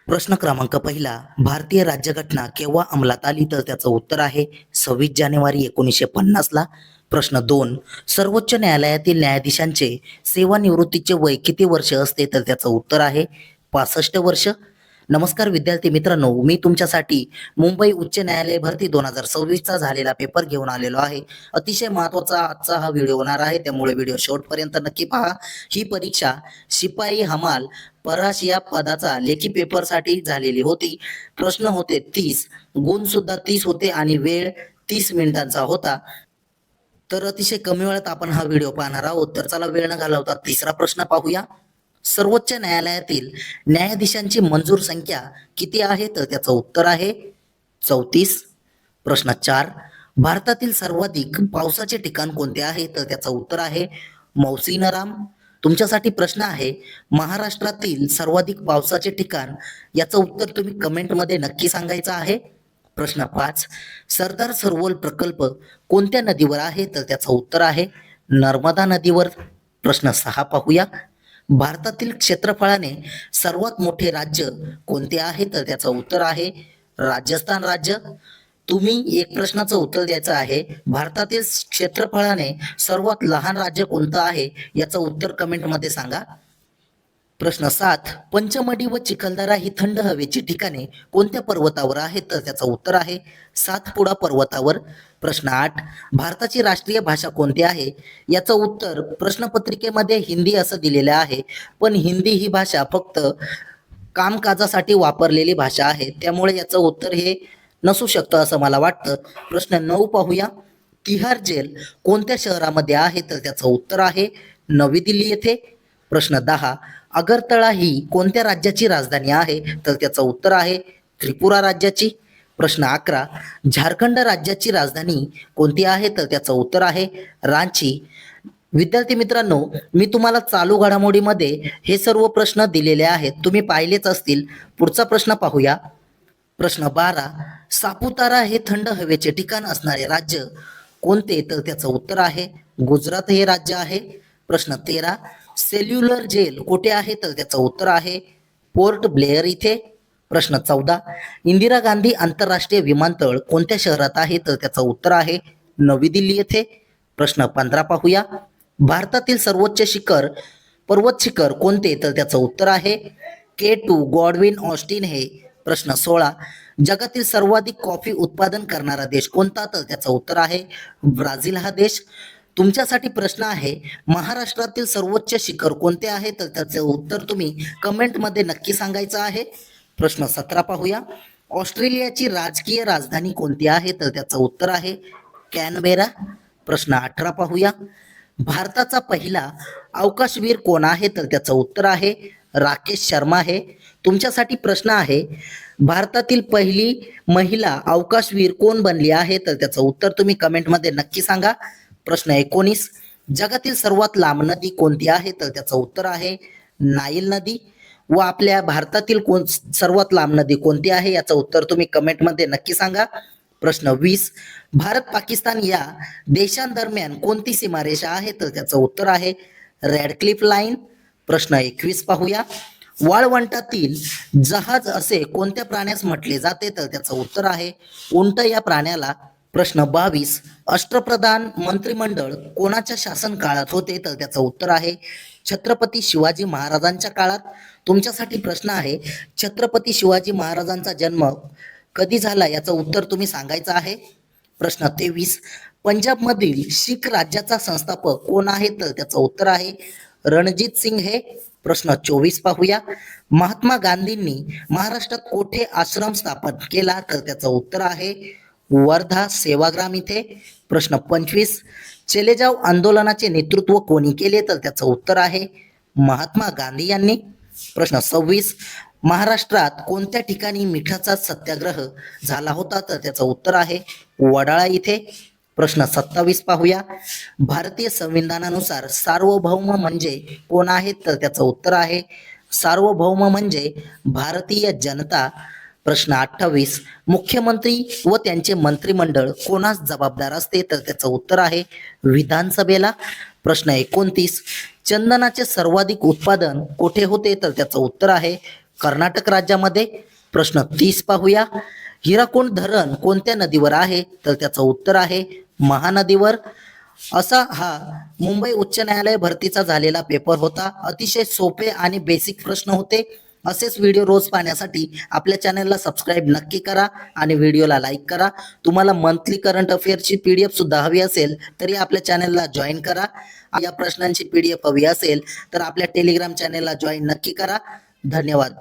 प्रश्न क्रमांक पहिला, भारतीय राज्यघटना केव्हा अंमलात आली? तर त्याचं उत्तर आहे 26 जानेवारी 1950 ला. प्रश्न 2, सर्वोच्च न्यायालयातील न्यायाधीशांचे सेवानिवृत्तीचे वय किती वर्ष असते? तर त्याचं उत्तर आहे 65 वर्ष. नमस्कार विद्यार्थी मित्रांनो, मी तुमच्यासाठी मुंबई उच्च न्यायालय भरती 2026 चा झालेला पेपर घेऊन आलेलो आहे. अतिशय महत्त्वाचा आजचा हा व्हिडिओ होणार आहे, त्यामुळे व्हिडिओ शेवटपर्यंत नक्की पहा. ही परीक्षा शिपाई हमाल पराश या पदाचा लेखी पेपरसाठी झालेली होती. प्रश्न होते 30, गुण सुद्धा 30 होते आणि वेळ 30 मिनिटांचा होता. तर अतिशय कमी वेळात आपण हा व्हिडिओ पाहणार आहोत. तर चला वेळ न घालवता तिसरा प्रश्न पाहूया. सर्वोच्च न्यायालयातील न्यायाधीशांची मंजूर संख्या किती आहे? तर त्याचं उत्तर आहे 34. प्रश्न 4, भारतातील सर्वाधिक पावसाचे ठिकाण कोणते आहे? तर त्याचं उत्तर आहे मौसिनराम. तुमच्यासाठी प्रश्न आहे, महाराष्ट्रातील सर्वाधिक पावसाचे ठिकाण याचं उत्तर तुम्ही कमेंटमध्ये नक्की सांगायचं आहे. प्रश्न 5, सरदार सरोवर प्रकल्प कोणत्या नदीवर आहे? तर त्याचं उत्तर आहे नर्मदा नदीवर. प्रश्न 6 पाहूया. भारतातील क्षेत्रफळाने सर्वात मोठे राज्य कोणते आहे? तर त्याचं उत्तर आहे राजस्थान राज्य. तुम्ही एक प्रश्नाचं उत्तर द्यायचं आहे, भारतातील क्षेत्रफळाने सर्वात लहान राज्य कोणतं आहे याचं उत्तर कमेंटमध्ये सांगा. प्रश्न 7, पंचमढी व चिखलदरा ही थंड हवेची ठिकाणे कोणत्या पर्वतावर आहेत? तर त्याचं उत्तर आहे सातपुडा पर्वतावर. प्रश्न 8, भारताची राष्ट्रीय भाषा कोणती आहे? याचं उत्तर प्रश्नपत्रिकेमध्ये हिंदी असं दिलेलं आहे, पण हिंदी ही भाषा फक्त कामकाजासाठी वापरलेली भाषा आहे, त्यामुळे याचं उत्तर हे नसू शकतं असं मला वाटतं. प्रश्न 9 पाहूया. तिहार जेल कोणत्या शहरामध्ये आहे? तर त्याचं उत्तर आहे नवी दिल्ली येथे. प्रश्न 10, अगरतळा ही कोणत्या राज्याची राजधानी आहे? तर त्याचं उत्तर आहे त्रिपुरा राज्याची. प्रश्न 11, झारखंड राज्याची राजधानी कोणती आहे? तर त्याचं उत्तर आहे रांची. विद्यार्थी मित्रांनो, मी तुम्हाला चालू घडामोडीमध्ये हे सर्व प्रश्न दिलेले आहेत, तुम्ही पाहिलेच असतील. पुढचा प्रश्न पाहूया. प्रश्न 12, सापुतारा हे थंड हवेचे ठिकाण असणारे राज्य कोणते? तर त्याचं उत्तर आहे गुजरात हे राज्य आहे. प्रश्न 13, सेल्युलर जेल कुठे आहे? तर त्याचं उत्तर आहे पोर्ट ब्लेअर इथे. प्रश्न 14, इंदिरा गांधी आंतरराष्ट्रीय विमानतळ कोणत्या शहरात आहे? तर त्याचं उत्तर आहे नवी दिल्ली येथे. प्रश्न 15 पाहूया. भारतातील सर्वोच्च पर्वत शिखर कोणते? तर त्याचं उत्तर आहे K2 गॉडविन ऑस्टिन हे. प्रश्न 16, जगातील सर्वाधिक कॉफी उत्पादन करणारा देश कोणता? तर त्याचं उत्तर आहे ब्राझील हा देश. तुमच्यासाठी प्रश्न आहे, महाराष्ट्रातील सर्वोच्च शिखर कोणते आहे? तर त्याचं उत्तर तुम्ही कमेंटमध्ये नक्की सांगायचं आहे. प्रश्न 17 पाहूया. ऑस्ट्रेलियाची राजकीय राजधानी कोणती आहे? तर त्याचं उत्तर आहे कॅनबेरा. प्रश्न 18 पाहूया. भारताचा पहिला अवकाशवीर कोण आहे? तर त्याचं उत्तर आहे राकेश शर्मा हे. तुमच्यासाठी प्रश्न आहे, भारतातील पहिली महिला अवकाशवीर कोण बनली आहे? तर त्याचं उत्तर तुम्ही कमेंटमध्ये नक्की सांगा. प्रश्न 19, जगातील सर्वात लांब नदी कोणती आहे? तर त्याचं उत्तर आहे नाईल नदी. व आपल्या भारतातील सर्वात लांब नदी कोणती आहे याचं उत्तर तुम्ही कमेंटमध्ये नक्की सांगा. प्रश्न 20, भारत पाकिस्तान या देशांदरम्यान कोणती सीमारेषा आहे? तर त्याचं उत्तर आहे रेड लाईन. प्रश्न 21 पाहूया. वाळवंटातील जहाज असे कोणत्या प्राण्यास म्हटले जाते? तर त्याचं उत्तर आहे उंट या प्राण्याला. प्रश्न 22, अष्टप्रधान मंत्रिमंडळ कोणाच्या शासन काळात होते? तर त्याचं उत्तर आहे छत्रपती शिवाजी महाराजांच्या काळात. तुमच्यासाठी प्रश्न आहे, छत्रपती शिवाजी महाराजांचा जन्म कधी झाला याचं उत्तर तुम्ही सांगायचं आहे. प्रश्न 23, पंजाबमधील शीख राज्याचा संस्थापक कोण आहे? तर त्याचं उत्तर आहे रणजित सिंग हे. प्रश्न 24 पाहूया. महात्मा गांधींनी महाराष्ट्रात कोठे आश्रम स्थापन केला? तर त्याचं उत्तर आहे वर्धा सेवाग्राम इथे. प्रश्न 25, चले जाव आंदोलनाचे नेतृत्व कोणी केले? तर त्याचं उत्तर आहे महात्मा गांधी यांनी. प्रश्न 26, महाराष्ट्रात कोणत्या ठिकाणी मिठाचा सत्याग्रह झाला होता? तर त्याचं उत्तर आहे वडाळा इथे. प्रश्न 27 पाहूया. भारतीय संविधानानुसार सार्वभौम म्हणजे कोण आहेत? तर त्याचं उत्तर आहे सार्वभौम म्हणजे भारतीय जनता. प्रश्न 28, मुख्यमंत्री व त्यांचे मंत्रिमंडळ कोणास जबाबदार असते? तर त्याचं उत्तर आहे विधानसभेला. प्रश्न 29, चंदनाचे सर्वाधिक उत्पादन कोठे होते? तर त्याचं उत्तर आहे कर्नाटक राज्यामध्ये? प्रश्न 30 पाहूया. हिराकुंड धरण कोणत्या नदीवर आहे? तर त्याचं उत्तर आहे महानदीवर. असा हा मुंबई उच्च न्यायालय भरतीचा झालेला पेपर होता. अतिशय सोपे आणि बेसिक प्रश्न होते. असेच व्हिडिओ रोज पाहण्यासाठी आपल्या चॅनलला सबस्क्राईब नक्की करा आणि व्हिडिओला लाईक करा. तुम्हाला मंथली करंट अफेअरची PDF सुद्धा हवी असेल तरी आपल्या चॅनलला जॉईन करा. या प्रश्नांची PDF हवी असेल तर आपल्या टेलिग्राम चॅनलला जॉईन नक्की करा. धन्यवाद.